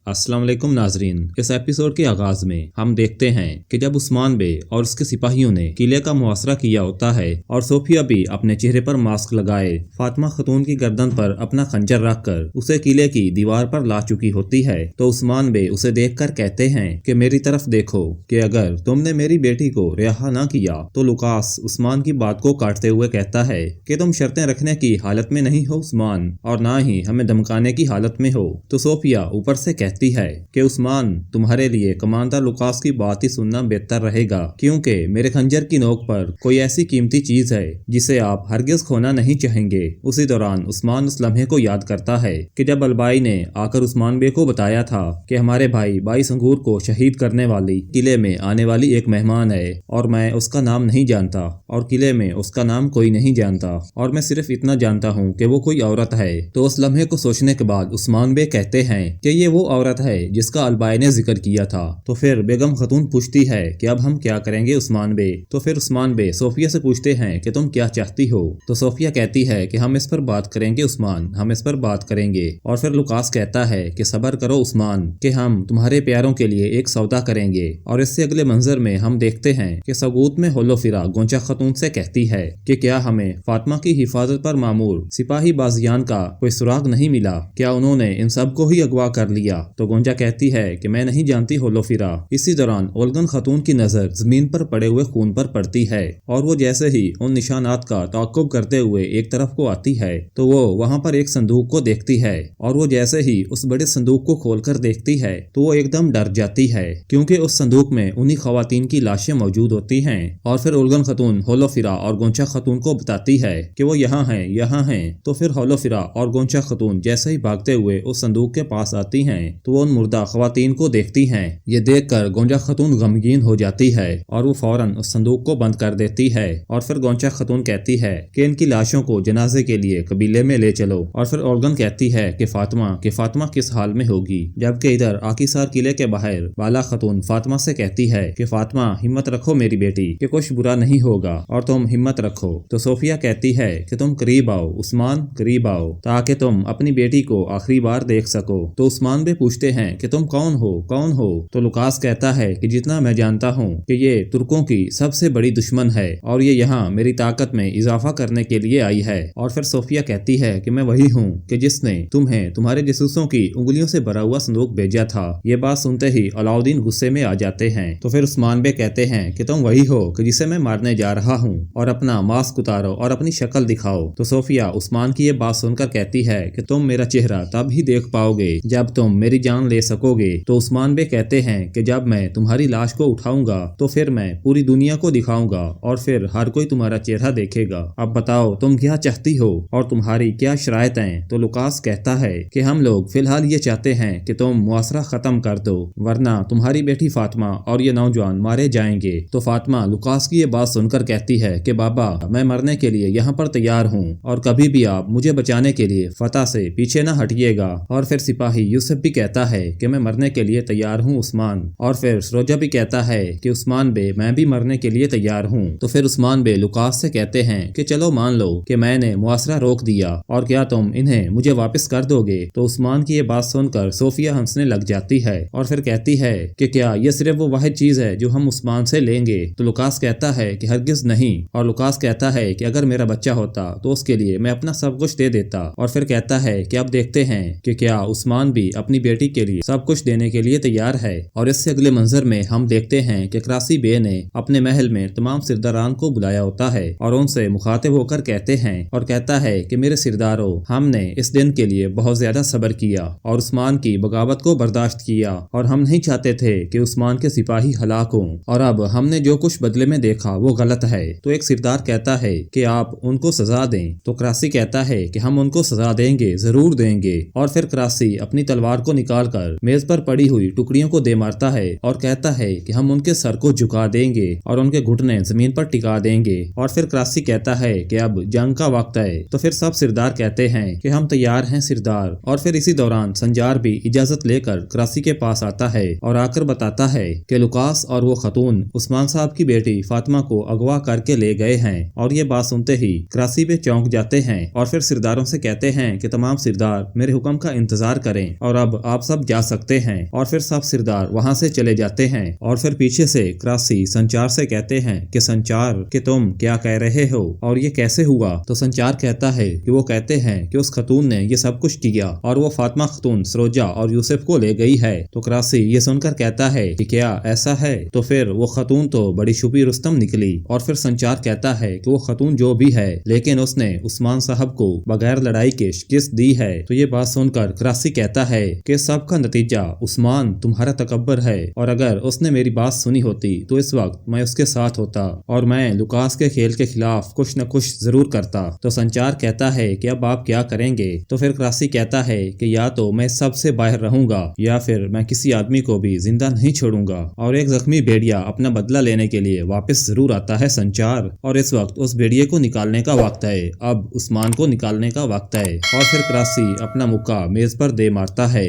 अस्सलाम वालेकुम नाजरीन। इस एपिसोड के आगाज में हम देखते हैं कि जब उस्मान बे और उसके सिपाहियों ने किले का मुहासरा किया होता है और सोफिया भी अपने चेहरे पर मास्क लगाए फातिमा खतून की गर्दन पर अपना खंजर रखकर उसे किले की दीवार पर ला चुकी होती है, तो उस्मान बे उसे देखकर कहते हैं कि मेरी तरफ देखो कि अगर तुमने मेरी बेटी को रिहा न किया तो लुकास उस्मान की बात को काटते हुए कहता है कि तुम शर्तें रखने की हालत में नहीं हो उस्मान, और ना ही हमें धमकाने की हालत में हो। तो सोफिया ऊपर से कहती है कि उस्मान, तुम्हारे लिए कमांडर लुकास की बात ही सुनना बेहतर रहेगा, क्योंकि मेरे खंजर की नोक पर कोई ऐसी कीमती चीज है जिसे आप हरगिज खोना नहीं चाहेंगे। उसी दौरान उस्मान उस लम्हे को याद करता है कि जब अलबाई ने आकर उस्मान बे को बताया था कि हमारे भाई बाई संगूर को शहीद करने वाली किले में आने वाली एक मेहमान है और मैं उसका नाम नहीं जानता और किले में उसका नाम कोई नहीं जानता और मैं सिर्फ इतना जानता हूँ कि वो कोई औरत है। तो उस लम्हे को सोचने के बाद उस्मान बे कहते हैं कि ये वो औरत है जिसका अलबाई ने जिक्र किया था। तो फिर बेगम खतून पूछती है कि अब हम क्या करेंगे उस्मान बे। तो फिर उस्मान बे सोफिया से पूछते हैं कि तुम क्या चाहती हो। तो सोफिया कहती है कि हम इस पर बात करेंगे उस्मान, हम इस पर बात करेंगे। और फिर लुकास कहता है कि सब्र करो उस्मान, कि हम तुम्हारे प्यारों के लिए एक सौदा करेंगे। और इससे अगले मंजर में हम देखते हैं कि सबूत में होलो फिरा गोंचा खतून से कहती है कि क्या हमें फातिमा की हिफाजत पर मामूर सिपाही बाजियान का कोई सुराग नहीं मिला, क्या उन्होंने इन सब को ही अगवा कर लिया। तो गोंजा कहती है कि मैं नहीं जानती होलो फिरा। इसी दौरान ओल्गन खतून की नजर जमीन पर पड़े हुए खून पर पड़ती है और वो जैसे ही उन निशानात का ताक़ुब करते हुए एक तरफ को आती है तो वो वहाँ पर एक संदूक को देखती है और वो जैसे ही उस बड़े संदूक को खोलकर देखती है तो वो एकदम डर जाती है, क्योंकि उस संदूक में उन्हीं खवातीन की लाशें मौजूद होती हैं। और फिर ओल्गन खतून होलो फिरा और गोंचा खतून को बताती है कि वो यहाँ हैं, यहाँ हैं। तो फिर होलो फिरा और गोंचा खतून जैसे ही भागते हुए उस संदूक के पास आती हैं तो वो उन मुर्दा खवातीन को देखती हैं। ये देखकर गोंचा खतून गमगीन हो जाती है और वो फौरन उस संदूक को बंद कर देती है। और फिर गोंचा खतून कहती है कि इनकी लाशों को जनाजे के लिए कबीले में ले चलो। और फिर ओल्गन कहती है कि फातिमा किस हाल में होगी, जबकि इधर आकिसार किले के बाहर बाला खतून फातिमा से कहती है कि फातिमा, हिम्मत रखो मेरी बेटी, कि कुछ बुरा नहीं होगा और तुम हिम्मत रखो। तो सोफिया कहती है कि तुम करीब आओ उस्मान, करीब आओ, ताकि तुम अपनी बेटी को आखिरी बार देख सको। तो उस्मान भी पूछते हैं कि तुम कौन हो, कौन हो। तो लुकास कहता है कि जितना मैं जानता हूँ कि ये तुर्कों की सबसे बड़ी दुश्मन है और ये यहाँ मेरी ताकत में इजाफा करने के लिए आई है। और फिर सोफिया कहती है कि मैं वही हूँ कि जिसने तुम्हें तुम्हारे जासूसों की उंगलियों से भरा हुआ संदूक भेजा था। ये बात सुनते ही अलाउद्दीन गुस्से में आ जाते हैं। तो फिर उस्मान बे कहते हैं कि तुम वही हो कि जिसे मैं मारने जा रहा हूँ और अपना मास्क उतारो और अपनी शक्ल दिखाओ। तो सोफिया उस्मान की ये बात सुनकर कहती है कि तुम मेरा चेहरा तब ही देख पाओगे जब तुम मेरी जान ले सकोगे। तो उस्मान बे कहते हैं कि जब मैं तुम्हारी लाश को उठाऊंगा तो फिर मैं पूरी दुनिया को दिखाऊंगा और फिर हर कोई तुम्हारा चेहरा देखेगा। अब बताओ तुम क्या चाहती हो और तुम्हारी क्या शराइत हैं। तो लुकास कहता है कि हम लोग फिलहाल ये चाहते हैं कि तुम मुआसरा खत्म कर दो, वरना तुम्हारी बेटी फातिमा और ये नौजवान मारे जाएंगे। तो फातिमा लुकास की ये बात सुनकर कहती है कि बाबा, मैं मरने के लिए यहाँ पर तैयार हूँ और कभी भी आप मुझे बचाने के लिए फतह से पीछे न हटिएगा। और फिर सिपाही यूसुफ भी कहता है कि मैं मरने के लिए तैयार हूँ उस्मान। और फिर सरोजा भी कहता है कि उस्मान बे, मैं भी मरने के लिए तैयार हूँ। तो फिर उस्मान बे लुकास से कहते हैं कि चलो मान लो कि मैंने मुआसरा रोक दिया और क्या तुम इन्हें मुझे वापस कर दोगे। तो उस्मान की ये बात सुनकर सोफिया हंसने लग जाती है और फिर कहती है कि क्या ये सिर्फ वो वाहिद चीज है जो हम उस्मान से लेंगे। तो लुकास कहता है कि हरगिज नहीं। और लुकास कहता है कि अगर मेरा बच्चा होता तो उसके लिए मैं अपना सब कुछ दे देता। और फिर कहता है कि अब देखते हैं कि क्या उस्मान भी अपनी बेटी के लिए सब कुछ देने के लिए तैयार है। और इससे अगले मंजर में हम देखते हैं कि क्रासी बे ने अपने महल में तमाम सिरदारान को बुलाया होता है और उनसे मुखातिब होकर कहते हैं और कहता है कि मेरे सिरदारों, हमने इस दिन के लिए बहुत ज्यादा सब्र किया और उस्मान की बगावत को बर्दाश्त किया और हम नहीं चाहते थे कि उस्मान के सिपाही हलाक हों, और अब हमने जो कुछ बदले में देखा वो गलत है। तो एक सिरदार कहता है कि आप उनको सजा दें। तो क्रासी कहता है कि हम उनको सजा देंगे, जरूर देंगे। और फिर क्रासी अपनी तलवार को निकालकर मेज पर पड़ी हुई टुकड़ियों को दे मारता है और कहता है कि हम उनके सर को झुका देंगे और उनके घुटने जमीन पर टिका देंगे। और फिर क्रासी कहता है कि अब जंग का वक्त है। तो फिर सब सिरदार कहते हैं कि हम तैयार हैं सिरदार। और फिर इसी दौरान संजार भी इजाजत लेकर क्रासी के पास आता है और आकर बताता है कि लुकास और वो खतून उस्मान साहब की बेटी फातिमा को अगवा करके ले गए हैं। और ये बात सुनते ही क्रासी पे चौंक जाते हैं और फिर सिरदारों से कहते हैं कि तमाम सिरदार मेरे हुक्म का इंतजार करें और अब आप सब जा सकते हैं। और फिर सब सिरदार वहाँ से चले जाते हैं। और फिर पीछे से क्रासी संचार से कहते हैं कि संचार कि तुम क्या कह रहे हो और ये कैसे हुआ। तो संचार कहता है कि वो कहते हैं कि उस खतून ने ये सब कुछ किया और वो फातिमा खतून सरोजा और यूसुफ को ले गई है। तो क्रासी ये सुनकर कहता है कि क्या ऐसा है। तो फिर वो खतून तो बड़ी छुपी रुस्तम निकली। और फिर संचार कहता है कि वो खतून जो भी है लेकिन उसने उस्मान साहब को बगैर लड़ाई के शिकस्त दी है। तो ये बात सुनकर क्रासी कहता है कि सब का नतीजा उस्मान तुम्हारा तकब्बर है और अगर उसने मेरी बात सुनी होती तो इस वक्त मैं उसके साथ होता और मैं लुकास के खेल के खिलाफ कुछ न कुछ जरूर करता। तो संचार कहता है कि अब आप क्या करेंगे। तो फिर क्रासी कहता है कि या तो मैं सबसे बाहर रहूंगा या फिर मैं किसी आदमी को भी जिंदा नहीं छोड़ूंगा। और एक जख्मी भेड़िया अपना बदला लेने के लिए वापस जरूर आता है संचार। और इस वक्त उस भेड़िए को निकालने का वक्त है। अब उस्मान को निकालने का वक्त है। और फिर क्रासी अपना मुक्का मेज पर दे मारता है।